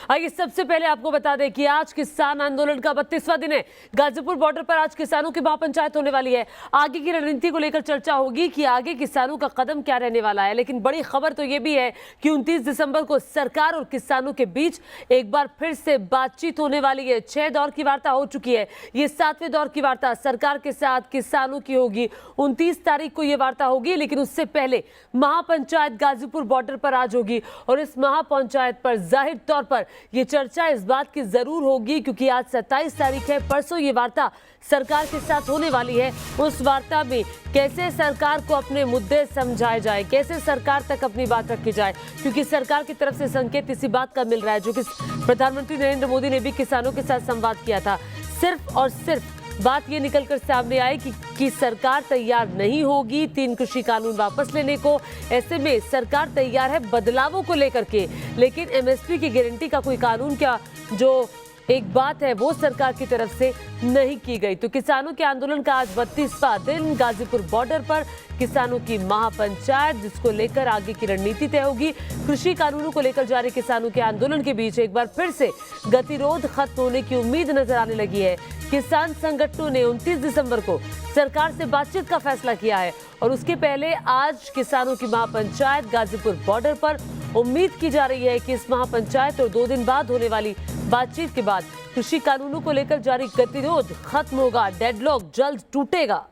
आइए सबसे पहले आपको बता दें कि आज किसान आंदोलन का 32वां दिन है। गाजीपुर बॉर्डर पर आज किसानों की महापंचायत होने वाली है। आगे की रणनीति को लेकर चर्चा होगी कि आगे किसानों का कदम क्या रहने वाला है। लेकिन बड़ी खबर तो ये भी है कि 29 दिसंबर को सरकार और किसानों के बीच एक बार फिर से बातचीत होने वाली है। 6 दौर की वार्ता हो चुकी है, ये 7वें दौर की वार्ता सरकार के साथ किसानों की होगी। 29 तारीख को ये वार्ता होगी, लेकिन उससे पहले महापंचायत गाजीपुर बॉर्डर पर आज होगी। और इस महापंचायत पर जाहिर तौर पर ये चर्चा इस बात की जरूर होगी, क्योंकि आज 27 तारीख है, परसों ये वार्ता सरकार के साथ होने वाली है। उस वार्ता में कैसे सरकार को अपने मुद्दे समझाए जाए, कैसे सरकार तक अपनी बात रखी जाए, क्योंकि सरकार की तरफ से संकेत इसी बात का मिल रहा है, जो कि प्रधानमंत्री नरेंद्र मोदी ने भी किसानों के साथ संवाद किया था। सिर्फ और सिर्फ बात ये निकलकर सामने आई कि सरकार तैयार नहीं होगी 3 कृषि कानून वापस लेने को। ऐसे में सरकार तैयार है बदलावों को लेकर के, लेकिन एमएसपी की गारंटी का कोई कानून क्या, जो एक बात है वो सरकार की तरफ से नहीं की गई। तो किसानों के आंदोलन का आज 32वां दिन, गाजीपुर बॉर्डर पर किसानों की महापंचायत, जिसको लेकर आगे की रणनीति तय होगी। कृषि कानूनों को लेकर जारी किसानों के आंदोलन के बीच एक बार फिर से गतिरोध खत्म होने की उम्मीद नजर आने लगी है। किसान संगठनों ने 29 दिसंबर को सरकार से बातचीत का फैसला किया है और उसके पहले आज किसानों की महापंचायत गाजीपुर बॉर्डर पर। उम्मीद की जा रही है कि इस महापंचायत और 2 दिन बाद होने वाली बातचीत के बाद कृषि कानूनों को लेकर जारी गतिरोध खत्म होगा, डेडलॉक जल्द टूटेगा।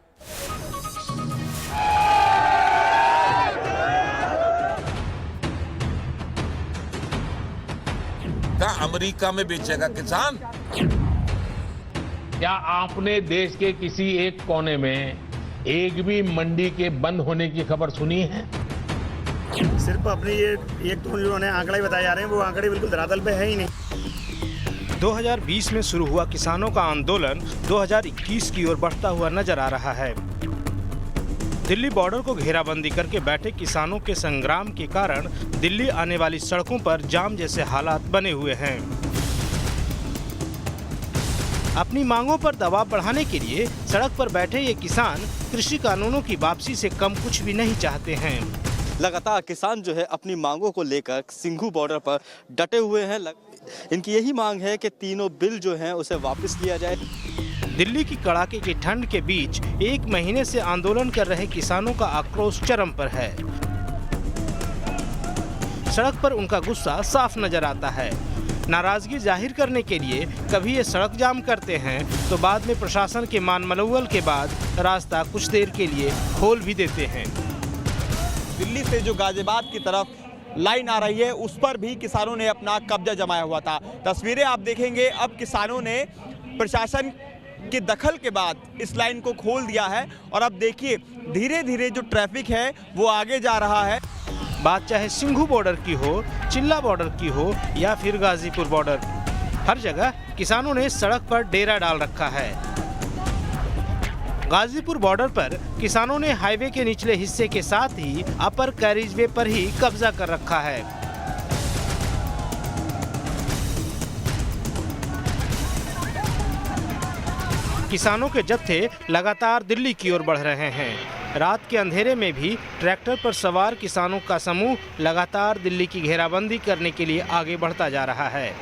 क्या अमेरिका में बेचेगा किसान? क्या आपने देश के किसी एक कोने में एक भी मंडी के बंद होने की खबर सुनी है? सिर्फ अपने ये 1-2 जो आंकड़े बताए जा रहे हैं, वो आंकड़े बिल्कुल धरातल पे है ही नहीं। 2020 में शुरू हुआ किसानों का आंदोलन 2021 की ओर बढ़ता हुआ नजर आ रहा है। दिल्ली बॉर्डर को घेराबंदी करके बैठे किसानों के संग्राम के कारण दिल्ली आने वाली सड़कों पर जाम जैसे हालात बने हुए हैं। अपनी मांगों पर दबाव बढ़ाने के लिए सड़क पर बैठे ये किसान कृषि कानूनों की वापसी से कम कुछ भी नहीं चाहते हैं। लगातार किसान जो है अपनी मांगों को लेकर सिंघू बॉर्डर पर डटे हुए हैं। इनकी यही मांग है कि तीनों बिल जो हैं उसे वापस लिया जाए। दिल्ली की कड़ाके की ठंड के बीच 1 महीने से आंदोलन कर रहे किसानों का आक्रोश चरम पर है। सड़क पर उनका गुस्सा साफ नजर आता है। नाराजगी जाहिर करने के लिए कभी ये सड़क जाम करते हैं तो बाद में प्रशासन के मान मनौवल के बाद रास्ता कुछ देर के लिए खोल भी देते हैं। दिल्ली से जो गाजियाबाद की तरफ लाइन आ रही है, उस पर भी किसानों ने अपना कब्जा जमाया हुआ था। तस्वीरें आप देखेंगे, अब किसानों ने प्रशासन के दखल के बाद इस लाइन को खोल दिया है और अब देखिए धीरे धीरे जो ट्रैफिक है वो आगे जा रहा है। बात चाहे सिंघू बॉर्डर की हो, चिल्ला बॉर्डर की हो या फिर गाजीपुर बॉर्डर, हर जगह किसानों ने सड़क पर डेरा डाल रखा है। गाजीपुर बॉर्डर पर किसानों ने हाईवे के निचले हिस्से के साथ ही अपर कैरिजवे पर ही कब्जा कर रखा है। किसानों के जत्थे लगातार दिल्ली की ओर बढ़ रहे हैं। रात के अंधेरे में भी ट्रैक्टर पर सवार किसानों का समूह लगातार दिल्ली की घेराबंदी करने के लिए आगे बढ़ता जा रहा है।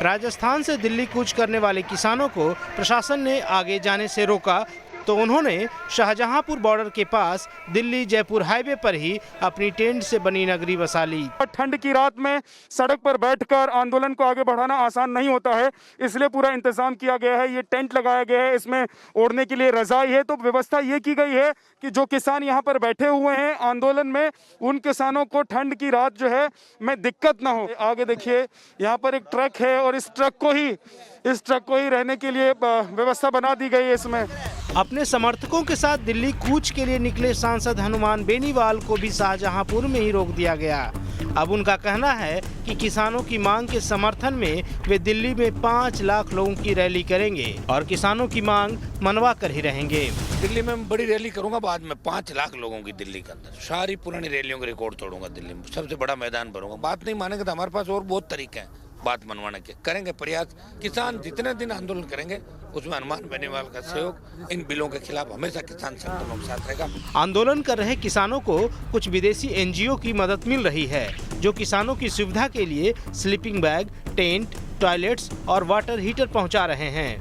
राजस्थान से दिल्ली कूच करने वाले किसानों को प्रशासन ने आगे जाने से रोका तो उन्होंने शाहजहांपुर बॉर्डर के पास दिल्ली जयपुर हाईवे पर ही अपनी टेंट से बनी नगरी बसा ली। ठंड की रात में सड़क पर बैठकर आंदोलन को आगे बढ़ाना आसान नहीं होता है, इसलिए पूरा इंतजाम किया गया है। ये टेंट लगाया गया है, इसमें ओढ़ने के लिए रजाई है। तो व्यवस्था ये की गई है कि जो किसान यहाँ पर बैठे हुए हैं आंदोलन में, उन किसानों को ठंड की रात जो है में दिक्कत ना हो। आगे देखिए, यहाँ पर एक ट्रक है और इस ट्रक को ही रहने के लिए व्यवस्था बना दी गई है। इसमें अपने समर्थकों के साथ दिल्ली कूच के लिए निकले सांसद हनुमान बेनीवाल को भी शाहजहांपुर में ही रोक दिया गया। अब उनका कहना है कि किसानों की मांग के समर्थन में वे दिल्ली में 5 लाख लोगों की रैली करेंगे और किसानों की मांग मनवा कर ही रहेंगे। दिल्ली में बड़ी रैली करूंगा, बाद में 5 लाख लोगों की दिल्ली के अंदर सारी पुरानी रैलियों के रिकॉर्ड तोड़ूंगा। दिल्ली में सबसे बड़ा मैदान भरूंगा। बात नहीं मानेंगे तो हमारे पास और बहुत तरीके हैं। बात मनवाने के करेंगे प्रयास। किसान जितने दिन आंदोलन करेंगे उसमें हनुमान बेनीवाल का सहयोग इन बिलों के खिलाफ हमेशा किसान संगठनों के साथ रहेगा। आंदोलन कर रहे किसानों को कुछ विदेशी एनजीओ की मदद मिल रही है, जो किसानों की सुविधा के लिए स्लीपिंग बैग, टेंट, टॉयलेट्स और वाटर हीटर पहुंचा रहे हैं।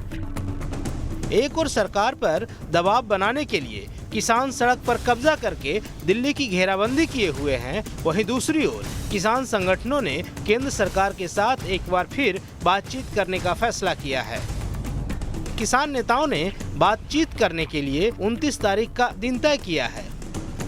एक और सरकार पर दबाव बनाने के लिए किसान सड़क पर कब्जा करके दिल्ली की घेराबंदी किए हुए हैं, वहीं दूसरी ओर किसान संगठनों ने केंद्र सरकार के साथ एक बार फिर बातचीत करने का फैसला किया है। किसान नेताओं ने बातचीत करने के लिए 29 तारीख का दिन तय किया है।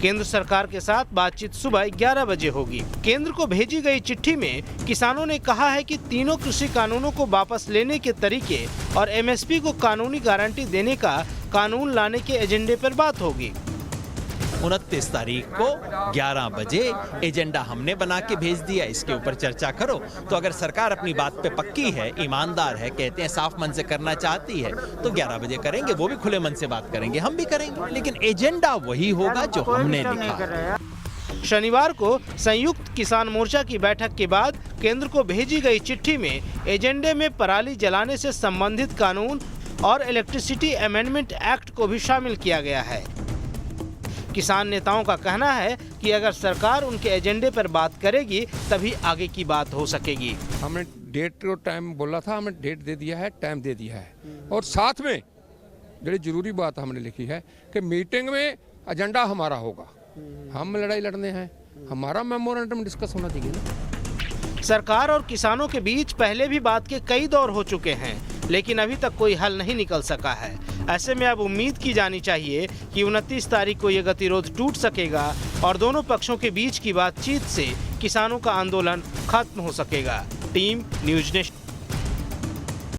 केंद्र सरकार के साथ बातचीत सुबह 11 बजे होगी। केंद्र को भेजी गई चिट्ठी में किसानों ने कहा है कि तीनों कृषि कानूनों को वापस लेने के तरीके और एमएसपी को कानूनी गारंटी देने का कानून लाने के एजेंडे पर बात होगी। 29 तारीख को 11 बजे एजेंडा हमने बना के भेज दिया, इसके ऊपर चर्चा करो। तो अगर सरकार अपनी बात पे पक्की है, ईमानदार है, कहते हैं साफ मन से करना चाहती है, तो 11 बजे करेंगे, वो भी खुले मन से बात करेंगे, हम भी करेंगे, लेकिन एजेंडा वही होगा जो हमने लिखा। शनिवार को संयुक्त किसान मोर्चा की बैठक के बाद केंद्र को भेजी गई चिट्ठी में एजेंडे में पराली जलाने से संबंधित कानून और इलेक्ट्रिसिटी अमेंडमेंट एक्ट को भी शामिल किया गया है। किसान नेताओं का कहना है कि अगर सरकार उनके एजेंडे पर बात करेगी तभी आगे की बात हो सकेगी। हमने डेट और टाइम बोला था, हमने डेट दे दिया है, टाइम दे दिया है, और साथ में बड़ी जरूरी बात हमने लिखी है कि मीटिंग में एजेंडा हमारा होगा। हम लड़ाई लड़ने हैं, हमारा मेमोरेंडम डिस्कस होना चाहिए ना। सरकार और किसानों के बीच पहले भी बात के कई दौर हो चुके हैं, लेकिन अभी तक कोई हल नहीं निकल सका है। ऐसे में अब उम्मीद की जानी चाहिए कि 29 तारीख को ये गतिरोध टूट सकेगा और दोनों पक्षों के बीच की बातचीत से किसानों का आंदोलन खत्म हो सकेगा। Team news nation.